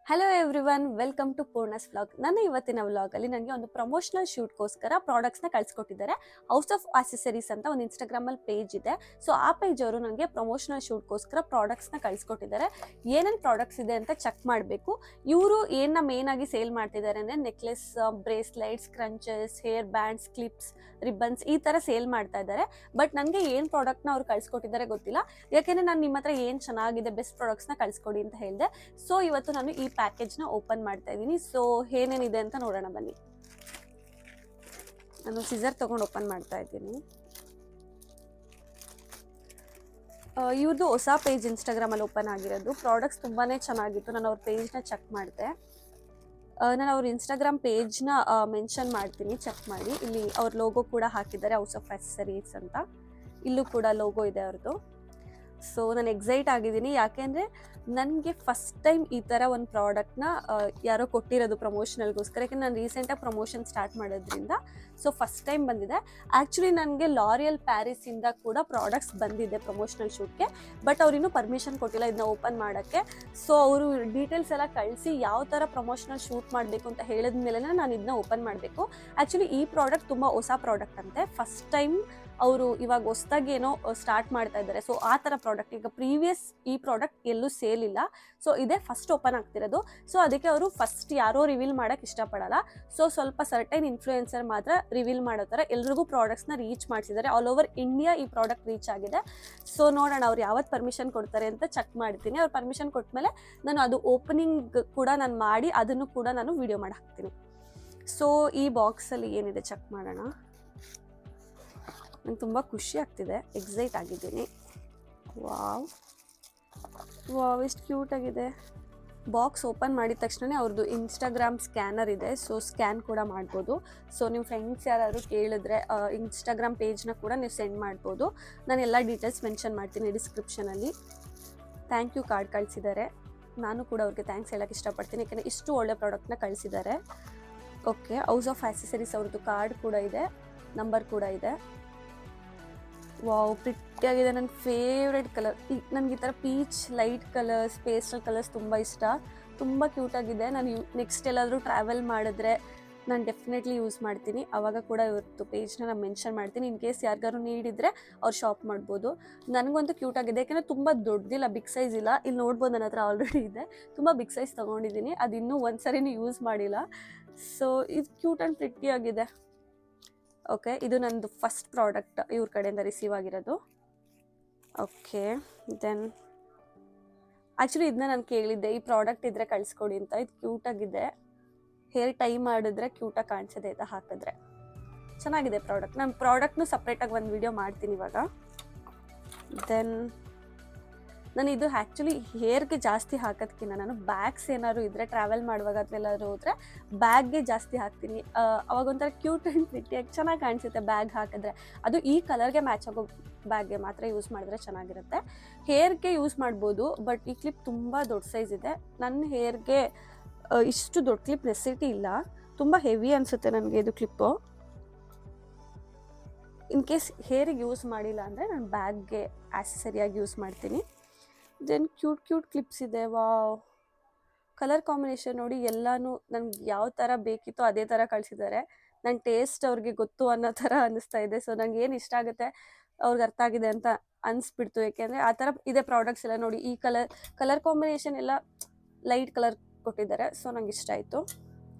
Hello everyone, welcome to Poorna's vlog. ನನ್ನ ಇವತ್ತಿನ ವ್ಲಾಗಲ್ಲಿ ನನಗೆ ಒಂದು ಪ್ರಮೋಷನಲ್ ಶೂಟ್ಗೋಸ್ಕರ ಪ್ರಾಡಕ್ಟ್ಸ್ನ ಕಳಿಸ್ಕೊಟ್ಟಿದ್ದಾರೆ. ಹೌಸ್ ಆಫ್ ಆಕ್ಸೆಸರೀಸ್ ಅಂತ ಒಂದು ಇನ್ಸ್ಟಾಗ್ರಾಮಲ್ಲಿ ಪೇಜ್ ಇದೆ. ಸೊ ಆ ಪೇಜ್ ಅವರು ನನಗೆ ಪ್ರಮೋಷನಲ್ ಶೂಟ್ಗೋಸ್ಕರ ಪ್ರಾಡಕ್ಟ್ಸ್ನ ಕಳಿಸ್ಕೊಟ್ಟಿದ್ದಾರೆ. ಏನೇನು ಪ್ರಾಡಕ್ಟ್ಸ್ ಇದೆ ಅಂತ ಚೆಕ್ ಮಾಡಬೇಕು. ಇವರು ಏನನ್ನ ಮೇನ್ ಆಗಿ ಸೇಲ್ ಮಾಡ್ತಿದ್ದಾರೆ ಅಂದರೆ necklace, bracelets, scrunchies, hair bands, clips, ribbons ಈ ಥರ ಸೇಲ್ ಮಾಡ್ತಾ ಇದ್ದಾರೆ. ಬಟ್ ನನಗೆ ಏನು ಪ್ರಾಡಕ್ಟ್ನ ಅವ್ರು ಕಳಿಸ್ಕೊಟ್ಟಿದ್ದಾರೆ ಗೊತ್ತಿಲ್ಲ. ಯಾಕೆಂದರೆ ನಾನು ನಿಮ್ಮ ಹತ್ರ ಏನು ಚೆನ್ನಾಗಿದೆ ಬೆಸ್ಟ್ ಪ್ರಾಡಕ್ಟ್ಸ್ನ ಕಳಿಸ್ಕೊಡಿ ಅಂತ ಹೇಳಿದೆ. ಸೊ ಇವತ್ತು ನಾನು ಈ ಪ್ಯಾಕೇಜ್ನ ಓಪನ್ ಮಾಡ್ತಾ ಇದ್ದೀನಿ. ಸೊ ಏನೇನಿದೆ ಅಂತ ನೋಡೋಣ ಬನ್ನಿ. ನಾನು ಸಿಸರ್ ತಗೊಂಡು ಓಪನ್ ಮಾಡ್ತಾ ಇದ್ದೀನಿ. ಇವ್ರದ್ದು ಹೊಸ ಪೇಜ್ ಇನ್ಸ್ಟಾಗ್ರಾಮಲ್ಲಿ ಓಪನ್ ಆಗಿರೋದು. ಪ್ರಾಡಕ್ಟ್ಸ್ ತುಂಬಾ ಚೆನ್ನಾಗಿತ್ತು. ನಾನು ಅವ್ರ ಪೇಜ್ನ ಚೆಕ್ ಮಾಡಿದೆ. ನಾನು ಅವ್ರ ಇನ್ಸ್ಟಾಗ್ರಾಮ್ ಪೇಜ್ನ ಮೆನ್ಷನ್ ಮಾಡ್ತೀನಿ, ಚೆಕ್ ಮಾಡಿ. ಇಲ್ಲಿ ಅವ್ರ ಲೋಗೋ ಕೂಡ ಹಾಕಿದ್ದಾರೆ, ಹೌಸ್ ಆಫ್ ಆಕ್ಸೆಸರೀಸ್ ಅಂತ. ಇಲ್ಲೂ ಕೂಡ ಲೋಗೋ ಇದೆ ಅವ್ರದ್ದು. ಸೊ ನಾನು ಎಕ್ಸೈಟ್ ಆಗಿದ್ದೀನಿ, ಯಾಕೆಂದರೆ ನನಗೆ ಫಸ್ಟ್ ಟೈಮ್ ಈ ಥರ ಒಂದು ಪ್ರಾಡಕ್ಟ್ನ ಯಾರೋ ಕೊಟ್ಟಿರೋದು ಪ್ರಮೋಷನಲ್ಗೋಸ್ಕರ. ಯಾಕೆಂದರೆ ನಾನು ರೀಸೆಂಟಾಗಿ ಪ್ರಮೋಷನ್ ಸ್ಟಾರ್ಟ್ ಮಾಡೋದ್ರಿಂದ ಸೊ ಫಸ್ಟ್ ಟೈಮ್ ಬಂದಿದೆ. ಆ್ಯಕ್ಚುಲಿ ನನಗೆ ಲಾರಿಯಲ್ ಪ್ಯಾರಿಸಿಂದ ಕೂಡ ಪ್ರಾಡಕ್ಟ್ಸ್ ಬಂದಿದೆ ಪ್ರಮೋಷನಲ್ ಶೂಟ್ಗೆ. ಬಟ್ ಅವ್ರು ಇನ್ನೂ ಪರ್ಮಿಷನ್ ಕೊಟ್ಟಿಲ್ಲ ಇದನ್ನ ಓಪನ್ ಮಾಡೋಕ್ಕೆ. ಸೊ ಅವರು ಡೀಟೇಲ್ಸ್ ಎಲ್ಲ ಕಳಿಸಿ ಯಾವ ಥರ ಪ್ರಮೋಷನಲ್ ಶೂಟ್ ಮಾಡಬೇಕು ಅಂತ ಹೇಳಿದ ಮೇಲೆ ನಾನು ಇದನ್ನ ಓಪನ್ ಮಾಡಬೇಕು. ಆ್ಯಕ್ಚುಲಿ ಈ ಪ್ರಾಡಕ್ಟ್ ತುಂಬ ಹೊಸ ಪ್ರಾಡಕ್ಟ್ ಅಂತೆ. ಫಸ್ಟ್ ಟೈಮ್ ಅವರು ಇವಾಗ ಹೊಸದಾಗಿ ಏನೋ ಸ್ಟಾರ್ಟ್ ಮಾಡ್ತಾ ಇದ್ದಾರೆ. ಸೊ ಆ ಥರ ಪ್ರಾಡಕ್ಟ್, ಈಗ ಪ್ರೀವಿಯಸ್ ಈ ಪ್ರಾಡಕ್ಟ್ ಎಲ್ಲೂ ಸೇಲ್ ಇಲ್ಲ. ಸೊ ಇದೇ ಫಸ್ಟ್ ಓಪನ್ ಆಗ್ತಿರೋದು. ಸೊ ಅದಕ್ಕೆ ಅವರು ಫಸ್ಟ್ ಯಾರೋ ರಿವೀಲ್ ಮಾಡೋಕ್ಕೆ ಇಷ್ಟಪಡಲ್ಲ. ಸೊ ಸ್ವಲ್ಪ ಸರ್ಟೈನ್ ಇನ್ಫ್ಲೂಯೆನ್ಸರ್ ಮಾತ್ರ ರಿವೀಲ್ ಮಾಡೋ ಥರ ಎಲ್ರಿಗೂ ಪ್ರಾಡಕ್ಟ್ಸ್ನ ರೀಚ್ ಮಾಡಿಸಿದ್ದಾರೆ. ಆಲ್ ಓವರ್ ಇಂಡಿಯಾ ಈ ಪ್ರಾಡಕ್ಟ್ ರೀಚ್ ಆಗಿದೆ. ಸೊ ನೋಡೋಣ ಅವ್ರು ಯಾವತ್ತು ಪರ್ಮಿಷನ್ ಕೊಡ್ತಾರೆ ಅಂತ ಚೆಕ್ ಮಾಡ್ತೀನಿ. ಅವ್ರು ಪರ್ಮಿಷನ್ ಕೊಟ್ಟಮೇಲೆ ನಾನು ಅದು ಓಪನಿಂಗ್ ಕೂಡ ನಾನು ಮಾಡಿ ಅದನ್ನು ಕೂಡ ನಾನು ವಿಡಿಯೋ ಮಾಡಿ ಹಾಕ್ತೀನಿ. ಸೊ ಈ ಬಾಕ್ಸಲ್ಲಿ ಏನಿದೆ ಚೆಕ್ ಮಾಡೋಣ. ನಂಗೆ ತುಂಬ ಖುಷಿ ಆಗ್ತಿದೆ, ಎಕ್ಸೈಟ್ ಆಗಿದ್ದೀನಿ. ವಾವ್ ವಾವ್, ಎಷ್ಟು ಕ್ಯೂಟಾಗಿದೆ. ಬಾಕ್ಸ್ ಓಪನ್ ಮಾಡಿದ ತಕ್ಷಣ ಅವ್ರದ್ದು ಇನ್ಸ್ಟಾಗ್ರಾಮ್ ಸ್ಕ್ಯಾನರ್ ಇದೆ. ಸೊ ಸ್ಕ್ಯಾನ್ ಕೂಡ ಮಾಡ್ಬೋದು. ಸೊ ನಿಮ್ಮ ಫ್ರೆಂಡ್ಸ್ ಯಾರಾದರೂ ಕೇಳಿದ್ರೆ ಇನ್ಸ್ಟಾಗ್ರಾಮ್ ಪೇಜ್ನ ಕೂಡ ನೀವು ಸೆಂಡ್ ಮಾಡ್ಬೋದು. ನಾನು ಎಲ್ಲ ಡೀಟೇಲ್ಸ್ ಮೆನ್ಷನ್ ಮಾಡ್ತೀನಿ ಡಿಸ್ಕ್ರಿಪ್ಷನಲ್ಲಿ. ಥ್ಯಾಂಕ್ ಯು ಕಾರ್ಡ್ ಕಳಿಸಿದ್ದಾರೆ. ನಾನು ಕೂಡ ಅವ್ರಿಗೆ ಥ್ಯಾಂಕ್ಸ್ ಹೇಳೋಕ್ಕೆ ಇಷ್ಟಪಡ್ತೀನಿ, ಯಾಕೆಂದರೆ ಇಷ್ಟು ಒಳ್ಳೆ ಪ್ರಾಡಕ್ಟ್ನ ಕಳಿಸಿದ್ದಾರೆ. ಓಕೆ, ಹೌಸ್ ಆಫ್ ಆಕ್ಸೆಸರೀಸ್ ಅವ್ರದ್ದು ಕಾರ್ಡ್ ಕೂಡ ಇದೆ, ನಂಬರ್ ಕೂಡ ಇದೆ. ವಾವ್, ಪ್ರಿಟ್ಟಿಯಾಗಿದೆ. ನನ್ನ ಫೇವ್ರೆಟ್ ಕಲರ್. ನನಗೆ ಈ ಥರ peach, light colours, pastel colours ತುಂಬ ಇಷ್ಟ. ತುಂಬ ಕ್ಯೂಟಾಗಿದೆ. ನಾನು ನೆಕ್ಸ್ಟ್ ಎಲ್ಲಾದರೂ ಟ್ರಾವೆಲ್ ಮಾಡಿದ್ರೆ ನಾನು ಡೆಫಿನೆಟ್ಲಿ ಯೂಸ್ ಮಾಡ್ತೀನಿ. ಆವಾಗ ಕೂಡ ಇವತ್ತು ಪೇಜ್ನ ನಾನು ಮೆನ್ಷನ್ ಮಾಡ್ತೀನಿ. ಇನ್ ಕೇಸ್ ಯಾರಿಗಾರು ನೀಡಿದರೆ ಅವ್ರು ಶಾಪ್ ಮಾಡ್ಬೋದು. ನನಗಂತೂ ಕ್ಯೂಟಾಗಿದೆ, ಯಾಕೆಂದರೆ ತುಂಬ ದೊಡ್ಡದಿಲ್ಲ, ಬಿಗ್ ಸೈಜ್ ಇಲ್ಲ. ಇಲ್ಲಿ ನೋಡ್ಬೋದು ನನ್ನ ಹತ್ರ ಆಲ್ರೆಡಿ ಇದೆ. ತುಂಬ ಬಿಗ್ ಸೈಜ್ ತೊಗೊಂಡಿದ್ದೀನಿ, ಅದು ಇನ್ನೂ ಒಂದು ಸರಿನೂ ಯೂಸ್ ಮಾಡಿಲ್ಲ. ಸೊ ಇದು ಕ್ಯೂಟ್ ಆ್ಯಂಡ್ ಪ್ರಿಟ್ಟಿಯಾಗಿದೆ. ಓಕೆ, ಇದು ನನ್ನದು ಫಸ್ಟ್ ಪ್ರಾಡಕ್ಟ್ ಇವ್ರ ಕಡೆಯಿಂದ ರಿಸೀವ್ ಆಗಿರೋದು. ಓಕೆ, ದೆನ್ ಆ್ಯಕ್ಚುಲಿ ಇದನ್ನ ನಾನು ಕೇಳಿದ್ದೆ, ಈ ಪ್ರಾಡಕ್ಟ್ ಇದ್ದರೆ ಕಳಿಸ್ಕೊಡಿ ಅಂತ. ಇದು ಕ್ಯೂಟಾಗಿದೆ. ಹೇರ್ ಟೈ ಮಾಡಿದ್ರೆ ಕ್ಯೂಟಾಗಿ ಕಾಣಿಸಿದೆ ಇದು ಹಾಕಿದ್ರೆ. ಚೆನ್ನಾಗಿದೆ ಪ್ರಾಡಕ್ಟ್. ನಾನು ಪ್ರಾಡಕ್ಟ್ನು ಸಪ್ರೇಟಾಗಿ ಒಂದು ವಿಡಿಯೋ ಮಾಡ್ತೀನಿ ಇವಾಗ. ದೆನ್ ನಾನು ಇದು ಆ್ಯಕ್ಚುಲಿ ಹೇರ್ಗೆ ಜಾಸ್ತಿ ಹಾಕೋದಕ್ಕಿಂತ ನಾನು ಬ್ಯಾಗ್ಸ್ ಏನಾದ್ರು ಇದ್ದರೆ ಟ್ರಾವೆಲ್ ಮಾಡುವಾಗ ಅದೆಲ್ಲಾದ್ರೂ ಹೋದರೆ ಬ್ಯಾಗ್ಗೆ ಜಾಸ್ತಿ ಹಾಕ್ತೀನಿ. ಅವಾಗ ಒಂಥರ ಕ್ಯೂಟ್ ಆ್ಯಂಡ್ ಪ್ರಿಟ್ಟಿಯಾಗಿ ಚೆನ್ನಾಗಿ ಕಾಣಿಸುತ್ತೆ ಬ್ಯಾಗ್ ಹಾಕಿದ್ರೆ. ಅದು ಈ ಕಲರ್ಗೆ ಮ್ಯಾಚ್ ಆಗೋ ಬ್ಯಾಗ್ಗೆ ಮಾತ್ರ ಯೂಸ್ ಮಾಡಿದ್ರೆ ಚೆನ್ನಾಗಿರುತ್ತೆ. ಹೇರ್ಗೆ ಯೂಸ್ ಮಾಡ್ಬೋದು, ಬಟ್ ಈ ಕ್ಲಿಪ್ ತುಂಬ ದೊಡ್ಡ ಸೈಜ್ ಇದೆ. ನನ್ನ ಹೇರ್ಗೆ ಇಷ್ಟು ದೊಡ್ಡ ಕ್ಲಿಪ್ ನೆಸಿಟಿ ಇಲ್ಲ. ತುಂಬ ಹೆವಿ ಅನಿಸುತ್ತೆ ನನಗೆ ಇದು ಕ್ಲಿಪ್ಪು. ಇನ್ ಕೇಸ್ ಹೇರಿಗೆ ಯೂಸ್ ಮಾಡಿಲ್ಲ ಅಂದರೆ ನಾನು ಬ್ಯಾಗ್ಗೆ ಆಕ್ಸೆಸರಿಯಾಗಿ ಯೂಸ್ ಮಾಡ್ತೀನಿ. ದೆನ್ ಕ್ಯೂಟ್ ಕ್ಲಿಪ್ಸ್ ಇದೆ. ವಾವ್, ಕಲರ್ ಕಾಂಬಿನೇಷನ್ ನೋಡಿ. ಎಲ್ಲನೂ ನನಗೆ ಯಾವ ಥರ ಬೇಕಿತ್ತೋ ಅದೇ ಥರ ಕಳಿಸಿದ್ದಾರೆ. ನನ್ನ ಟೇಸ್ಟ್ ಅವ್ರಿಗೆ ಗೊತ್ತು ಅನ್ನೋ ಥರ ಅನ್ನಿಸ್ತಾ ಇದೆ. ಸೊ ನನಗೆ ಏನು ಇಷ್ಟ ಆಗುತ್ತೆ ಅವ್ರಿಗೆ ಅರ್ಥ ಆಗಿದೆ ಅಂತ ಅನಿಸ್ಬಿಡ್ತು. ಏಕೆಂದರೆ ಆ ಥರ ಇದೆ ಪ್ರಾಡಕ್ಟ್ಸ್ ಎಲ್ಲ ನೋಡಿ. ಈ ಕಲರ್ ಕಾಂಬಿನೇಷನ್ ಎಲ್ಲ ಲೈಟ್ ಕಲರ್ ಕೊಟ್ಟಿದ್ದಾರೆ. ಸೊ ನಂಗೆ ಇಷ್ಟ ಆಯಿತು.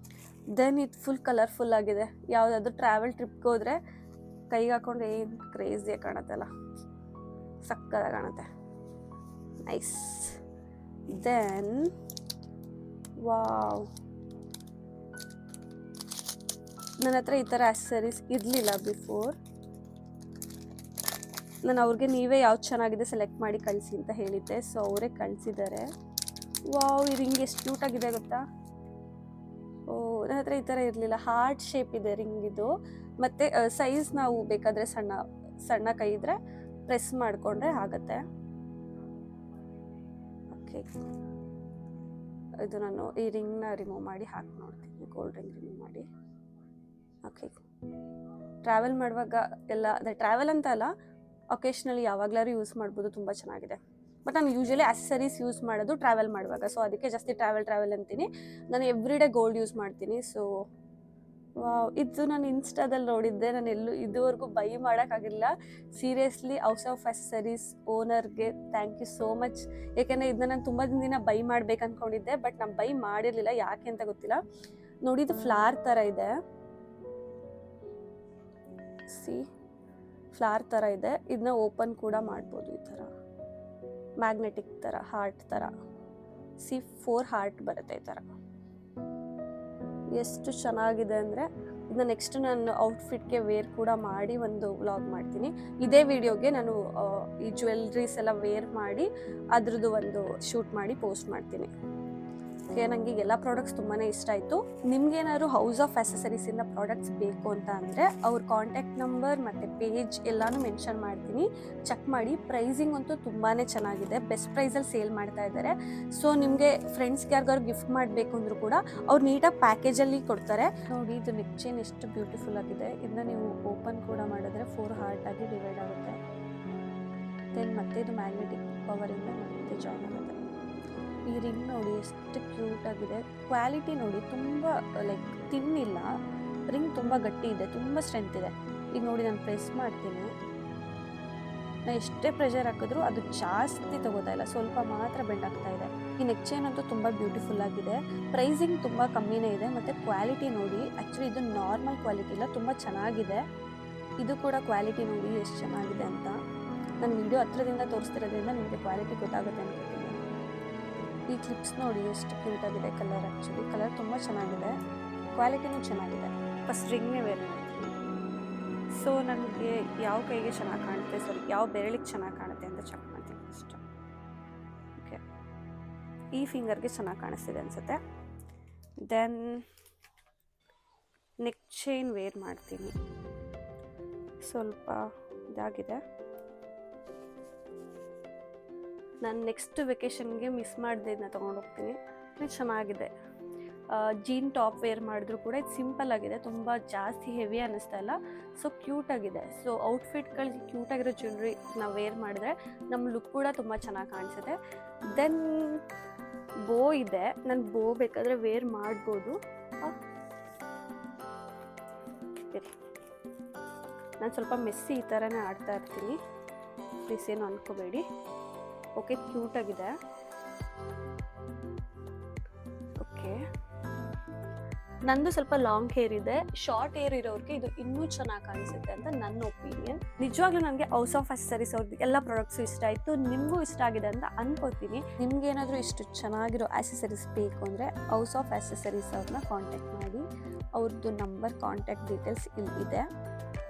ದೆನ್ ಇದು ಫುಲ್ ಕಲರ್ಫುಲ್ ಆಗಿದೆ. ಯಾವುದಾದ್ರೂ ಟ್ರಾವೆಲ್ ಟ್ರಿಪ್ಗೆ ಹೋದರೆ ಕೈಗೆ ಹಾಕೊಂಡ್ರೆ ಏನು ಕ್ರೇಜಿಯಾಗಿ ಕಾಣುತ್ತಲ್ಲ, ಸಕ್ಕತ್ತಾಗಿ ಕಾಣುತ್ತೆ. ನೈಸ್. ದೆನ್ ವಾವ್, ನನ್ನ ಹತ್ರ ಈ ಥರ ಆಕ್ಸೆಸರೀಸ್ ಇರಲಿಲ್ಲ ಬಿಫೋರ್. ನಾನು ಅವ್ರಿಗೆ ನೀವೇ ಯಾವ್ದು ಚೆನ್ನಾಗಿದೆ ಸೆಲೆಕ್ಟ್ ಮಾಡಿ ಕಳಿಸಿ ಅಂತ ಹೇಳಿದ್ದೆ. ಸೊ ಅವರೇ ಕಳಿಸಿದ್ದಾರೆ. ವಾವ್, ಈ ರಿಂಗ್ ಎಷ್ಟು ಕ್ಯೂಟಾಗಿದೆ ಗೊತ್ತಾ. ಓ, ನನ್ನ ಹತ್ರ ಈ ಥರ ಇರಲಿಲ್ಲ. ಹಾರ್ಟ್ ಶೇಪ್ ಇದೆ ರಿಂಗ್ ಇದು. ಮತ್ತು ಸೈಜ್ ನಾವು ಬೇಕಾದರೆ ಸಣ್ಣ ಕೈ ಇದ್ದರೆ ಪ್ರೆಸ್ ಮಾಡಿಕೊಂಡ್ರೆ ಆಗುತ್ತೆ. ಓಕೆ, ಇದು ನಾನು ಈ ರಿಂಗ್ನ ರಿಮೂವ್ ಮಾಡಿ ಹಾಕಿ ನೋಡ್ತೀನಿ. ಗೋಲ್ಡ್ ರಿಂಗ್ ರಿಮೂವ್ ಮಾಡಿ. ಓಕೆ, ಟ್ರಾವೆಲ್ ಮಾಡುವಾಗ ಎಲ್ಲ, ಅದೇ ಟ್ರಾವೆಲ್ ಅಂತ ಅಲ್ಲ, ಒಕೇಶ್ನಲಿ ಯಾವಾಗಲಾದ್ರೂ ಯೂಸ್ ಮಾಡ್ಬೋದು. ತುಂಬ ಚೆನ್ನಾಗಿದೆ. ಬಟ್ ನಾನು ಯೂಶಲಿ ಅಕ್ಸೆಸರೀಸ್ ಯೂಸ್ ಮಾಡೋದು ಟ್ರಾವೆಲ್ ಮಾಡುವಾಗ, ಸೊ ಅದಕ್ಕೆ ಜಾಸ್ತಿ ಟ್ರಾವೆಲ್ ಅಂತೀನಿ. ನಾನು ಎವ್ರಿ ಡೇ ಗೋಲ್ಡ್ ಯೂಸ್ ಮಾಡ್ತೀನಿ. ಸೊ ಇದು ನಾನು ಇನ್ಸ್ಟಾದಲ್ಲಿ ನೋಡಿದ್ದೆ, ನಾನು ಎಲ್ಲೂ ಇದುವರೆಗೂ ಬೈ ಮಾಡೋಕ್ಕಾಗಿಲ್ಲ. ಸೀರಿಯಸ್ಲಿ ಹೌಸ್ ಆಫ್ ಅಕ್ಸೆಸರೀಸ್ ಓನರ್ಗೆ ಥ್ಯಾಂಕ್ ಯು ಸೋ ಮಚ್. ಯಾಕೆಂದರೆ ಇದನ್ನ ನಾನು ತುಂಬ ದಿನ ಬೈ ಮಾಡ್ಬೇಕು ಅಂದ್ಕೊಂಡಿದ್ದೆ, ಬಟ್ ನಾನು ಬೈ ಮಾಡಿರಲಿಲ್ಲ, ಯಾಕೆ ಅಂತ ಗೊತ್ತಿಲ್ಲ. ನೋಡಿ ಇದು ಫ್ಲವರ್ ಥರ ಇದೆ, ಫ್ಲವರ್ ಥರ ಇದೆ. ಇದನ್ನ ಓಪನ್ ಕೂಡ ಮಾಡ್ಬೋದು, ಈ ಥರ ಮ್ಯಾಗ್ನೆಟಿಕ್ ಥರ, ಹಾರ್ಟ್ ಥರ. 4 ಹಾರ್ಟ್ ಬರುತ್ತೆ ಈ ಥರ. ಎಷ್ಟು ಚೆನ್ನಾಗಿದೆ ಅಂದರೆ ಇದನ್ನ ನೆಕ್ಸ್ಟ್ ನಾನು ಔಟ್ಫಿಟ್ಗೆ ವೇರ್ ಕೂಡ ಮಾಡಿ ಒಂದು ವ್ಲಾಗ್ ಮಾಡ್ತೀನಿ. ಇದೇ ವಿಡಿಯೋಗೆ ನಾನು ಈ ಜ್ಯುವೆಲ್ರೀಸ್ ಎಲ್ಲ ವೇರ್ ಮಾಡಿ ಅದ್ರದ್ದು ಒಂದು ಶೂಟ್ ಮಾಡಿ ಪೋಸ್ಟ್ ಮಾಡ್ತೀನಿ. ಓಕೆ, ನನಗೆ ಎಲ್ಲ ಪ್ರಾಡಕ್ಟ್ಸ್ ತುಂಬಾ ಇಷ್ಟ ಆಯಿತು. ನಿಮ್ಗೇನಾದ್ರು ಹೌಸ್ ಆಫ್ ಅಕ್ಸೆಸರೀಸಿಂದ ಪ್ರಾಡಕ್ಟ್ಸ್ ಬೇಕು ಅಂತ ಅಂದರೆ ಅವ್ರ ಕಾಂಟ್ಯಾಕ್ಟ್ ನಂಬರ್ ಮತ್ತು ಪೇಜ್ ಎಲ್ಲನೂ ಮೆನ್ಷನ್ ಮಾಡ್ತೀನಿ, ಚೆಕ್ ಮಾಡಿ. ಪ್ರೈಸಿಂಗ್ ಅಂತೂ ತುಂಬಾ ಚೆನ್ನಾಗಿದೆ, ಬೆಸ್ಟ್ ಪ್ರೈಸಲ್ಲಿ ಸೇಲ್ ಮಾಡ್ತಾ ಇದ್ದಾರೆ. ಸೊ ನಿಮಗೆ ಫ್ರೆಂಡ್ಸ್ಗೆ ಯಾರಿಗಾದ್ರು ಗಿಫ್ಟ್ ಮಾಡಬೇಕು ಅಂದರೂ ಕೂಡ ಅವ್ರು ನೀಟಾಗಿ ಪ್ಯಾಕೇಜಲ್ಲಿ ಕೊಡ್ತಾರೆ. ನೋಡಿ ಇದು ನೆಕ್ ಚೈನ್ ಎಷ್ಟು ಬ್ಯೂಟಿಫುಲ್ ಆಗಿದೆ. ಇದನ್ನ ನೀವು ಓಪನ್ ಕೂಡ ಮಾಡಿದ್ರೆ 4 ಹಾರ್ಟ್ ಆಗಿ ಡಿವೈಡ್ ಆಗುತ್ತೆ. ದೆನ್ ಮತ್ತೆ ಇದು ಮ್ಯಾಗ್ನೆಟಿಕ್ ಪವರಿಂದ ಮತ್ತೆ ಜಾಯ್ನ್ ಆಗುತ್ತೆ. ಈ ರಿಂಗ್ ನೋಡಿ ಎಷ್ಟು ಕ್ಯೂಟ್ ಆಗಿದೆ. ಕ್ವಾಲಿಟಿ ನೋಡಿ, ತುಂಬ ಲೈಕ್ ತಿನ್ನಿಲ್ಲ, ರಿಂಗ್ ತುಂಬ ಗಟ್ಟಿ ಇದೆ, ತುಂಬ ಸ್ಟ್ರೆಂತ್ ಇದೆ. ಈಗ ನೋಡಿ ನಾನು ಪ್ರೆಸ್ ಮಾಡ್ತೀನಿ, ನಾನು ಎಷ್ಟೇ ಪ್ರೆಷರ್ ಹಾಕಿದ್ರು ಅದು ಜಾಸ್ತಿ ತಗೋತಾ ಇಲ್ಲ, ಸ್ವಲ್ಪ ಮಾತ್ರ ಬೆಂಡ್ ಆಗ್ತಾ ಇದೆ. ಈ ನೆಕ್ ಚೈನ್ ಅಂತೂ ತುಂಬ ಬ್ಯೂಟಿಫುಲ್ ಆಗಿದೆ. ಪ್ರೈಸಿಂಗ್ ತುಂಬ ಕಮ್ಮಿನೇ ಇದೆ. ಮತ್ತು ಕ್ವಾಲಿಟಿ ನೋಡಿ, ಆ್ಯಕ್ಚುಲಿ ಇದು ನಾರ್ಮಲ್ ಕ್ವಾಲಿಟಿ ಇಲ್ಲ, ತುಂಬ ಚೆನ್ನಾಗಿದೆ. ಇದು ಕೂಡ ಕ್ವಾಲಿಟಿ ನೋಡಿ ಎಷ್ಟು ಚೆನ್ನಾಗಿದೆ ಅಂತ. ನಾನು ವಿಡಿಯೋ ಹತ್ರದಿಂದ ತೋರಿಸ್ತಿರೋದ್ರಿಂದ ನಿಮಗೆ ಕ್ವಾಲಿಟಿ ಗೊತ್ತಾಗುತ್ತೆ ಅನ್ಕೋತೀನಿ. ಈ ಕ್ಲಿಪ್ಸ್ ನೋಡಿ ಎಷ್ಟು ಕ್ಯೂಟ್ ಆಗಿದೆ. ಕಲರ್ ಆ್ಯಕ್ಚುಲಿ ಕಲರ್ ತುಂಬ ಚೆನ್ನಾಗಿದೆ, ಕ್ವಾಲಿಟಿನೂ ಚೆನ್ನಾಗಿದೆ. ಫಸ್ಟ್ ರಿಂಗ್ನೇ ವೇರ್ ಮಾಡ್ತೀನಿ. ಸೊ ನನಗೆ ಯಾವ ಕೈಗೆ ಚೆನ್ನಾಗಿ ಕಾಣುತ್ತೆ, ಯಾವ ಬೆರಳಿಗೆ ಚೆನ್ನಾಗಿ ಕಾಣುತ್ತೆ ಅಂತ ಚೆಕ್ ಮಾಡ್ತೀನಿ ಫಸ್ಟ್. ಓಕೆ, ಈ ಫಿಂಗರ್ಗೆ ಚೆನ್ನಾಗಿ ಕಾಣಿಸ್ತಿದೆ ಅನಿಸುತ್ತೆ. ದೆನ್ ನೆಕ್ ಚೈನ್ ವೇರ್ ಮಾಡ್ತೀನಿ. ಸ್ವಲ್ಪ ಇದಾಗಿದೆ. ನಾನು ನೆಕ್ಸ್ಟ್ ವೆಕೇಷನ್ಗೆ ಮಿಸ್ ಮಾಡಿದೆ, ಇದನ್ನ ತೊಗೊಂಡೋಗ್ತೀನಿ. ಇದು ಚೆನ್ನಾಗಿದೆ. ಜೀನ್ ಟಾಪ್ ವೇರ್ ಮಾಡಿದ್ರು ಕೂಡ ಇದು ಸಿಂಪಲ್ ಆಗಿದೆ, ತುಂಬ ಜಾಸ್ತಿ ಹೆವಿ ಅನ್ನಿಸ್ತಾ ಇಲ್ಲ. ಸೊ ಕ್ಯೂಟಾಗಿದೆ. ಸೊ ಔಟ್ಫಿಟ್ಗಳಿಗೆ ಕ್ಯೂಟಾಗಿರೋ ಜ್ಯುವೆಲ್ರಿ ನಾವು ವೇರ್ ಮಾಡಿದ್ರೆ ನಮ್ಮ ಲುಕ್ ಕೂಡ ತುಂಬ ಚೆನ್ನಾಗಿ ಕಾಣಿಸುತ್ತೆ. ದೆನ್ ಬೋ ಇದೆ, ನಾನು ಬೋ ಬೇಕಾದರೆ ವೇರ್ ಮಾಡ್ಬೋದು. ನಾನು ಸ್ವಲ್ಪ ಮೆಸ್ಸಿ ಈ ಥರನೇ ಆಡ್ತಾ ಇರ್ತೀನಿ, ಪ್ಲೀಸ್ ಏನು ಅಂದ್ಕೋಬೇಡಿ. ಓಕೆ, ಕ್ಯೂಟಾಗಿದೆ. ಓಕೆ, ನಂದು ಸ್ವಲ್ಪ ಲಾಂಗ್ ಹೇರ್ ಇದೆ, ಶಾರ್ಟ್ ಹೇರ್ ಇರೋರಿಗೆ ಇದು ಇನ್ನೂ ಚೆನ್ನಾಗಿ ಕಾಣಿಸುತ್ತೆ ಅಂತ ನನ್ನ ಒಪಿನಿಯನ್. ನಿಜವಾಗ್ಲೂ ನನಗೆ ಹೌಸ್ ಆಫ್ ಅಕ್ಸೆಸರೀಸ್ ಅವ್ರದ್ದು ಎಲ್ಲ ಪ್ರಾಡಕ್ಟ್ಸು ಇಷ್ಟ ಆಯಿತು, ನಿಮಗೂ ಇಷ್ಟ ಆಗಿದೆ ಅಂತ ಅನ್ಕೋತೀನಿ. ನಿಮ್ಗೇನಾದರೂ ಇಷ್ಟು ಚೆನ್ನಾಗಿರೋ ಆಕ್ಸೆಸರೀಸ್ ಬೇಕು ಅಂದರೆ ಹೌಸ್ ಆಫ್ ಅಕ್ಸೆಸರೀಸ್ ಅವ್ರನ್ನ ಕಾಂಟ್ಯಾಕ್ಟ್ ಮಾಡಿ. ಅವ್ರದ್ದು ನಂಬರ್, ಕಾಂಟ್ಯಾಕ್ಟ್ ಡೀಟೇಲ್ಸ್ ಇಲ್ಲಿದೆ,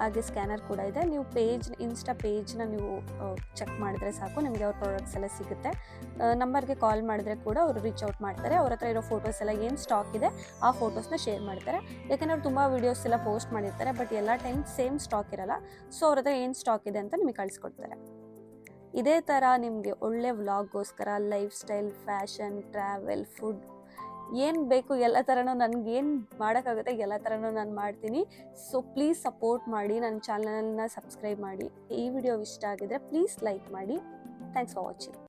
ಹಾಗೆ ಸ್ಕ್ಯಾನರ್ ಕೂಡ ಇದೆ. ನೀವು ಇನ್ಸ್ಟಾ ಪೇಜ್ನ ನೀವು ಚೆಕ್ ಮಾಡಿದ್ರೆ ಸಾಕು, ನಿಮಗೆ ಅವ್ರ ಪ್ರಾಡಕ್ಟ್ಸ್ ಎಲ್ಲ ಸಿಗುತ್ತೆ. ನಂಬರ್ಗೆ ಕಾಲ್ ಮಾಡಿದ್ರೆ ಕೂಡ ಅವರು ರೀಚ್ ಔಟ್ ಮಾಡ್ತಾರೆ. ಅವ್ರ ಹತ್ರ ಇರೋ ಫೋಟೋಸ್ ಎಲ್ಲ ಏನು ಸ್ಟಾಕ್ ಇದೆ ಆ ಫೋಟೋಸ್ನ ಶೇರ್ ಮಾಡ್ತಾರೆ. ಯಾಕೆಂದರೆ ಅವ್ರು ತುಂಬ ವೀಡಿಯೋಸ್ ಎಲ್ಲ ಪೋಸ್ಟ್ ಮಾಡಿರ್ತಾರೆ, ಬಟ್ ಎಲ್ಲ ಟೈಮ್ ಸೇಮ್ ಸ್ಟಾಕ್ ಇರಲ್ಲ. ಸೊ ಅವ್ರ ಹತ್ರ ಏನು ಸ್ಟಾಕ್ ಇದೆ ಅಂತ ನಿಮಗೆ ಕಳಿಸ್ಕೊಡ್ತಾರೆ. ಇದೇ ಥರ ನಿಮಗೆ ಒಳ್ಳೆ ವ್ಲಾಗ್ಗೋಸ್ಕರ lifestyle, fashion, travel, food ಏನು ಬೇಕು ಎಲ್ಲ ಥರನೂ ನನಗೇನು ಮಾಡೋಕ್ಕಾಗುತ್ತೆ ಎಲ್ಲ ಥರನೂ ನಾನು ಮಾಡ್ತೀನಿ. ಸೊ ಪ್ಲೀಸ್ ಸಪೋರ್ಟ್ ಮಾಡಿ, ನನ್ನ ಚಾನಲ್ನ ಸಬ್ಸ್ಕ್ರೈಬ್ ಮಾಡಿ. ಈ ವಿಡಿಯೋ ಇಷ್ಟ ಆಗಿದ್ರೆ ಪ್ಲೀಸ್ ಲೈಕ್ ಮಾಡಿ. Thanks for watching.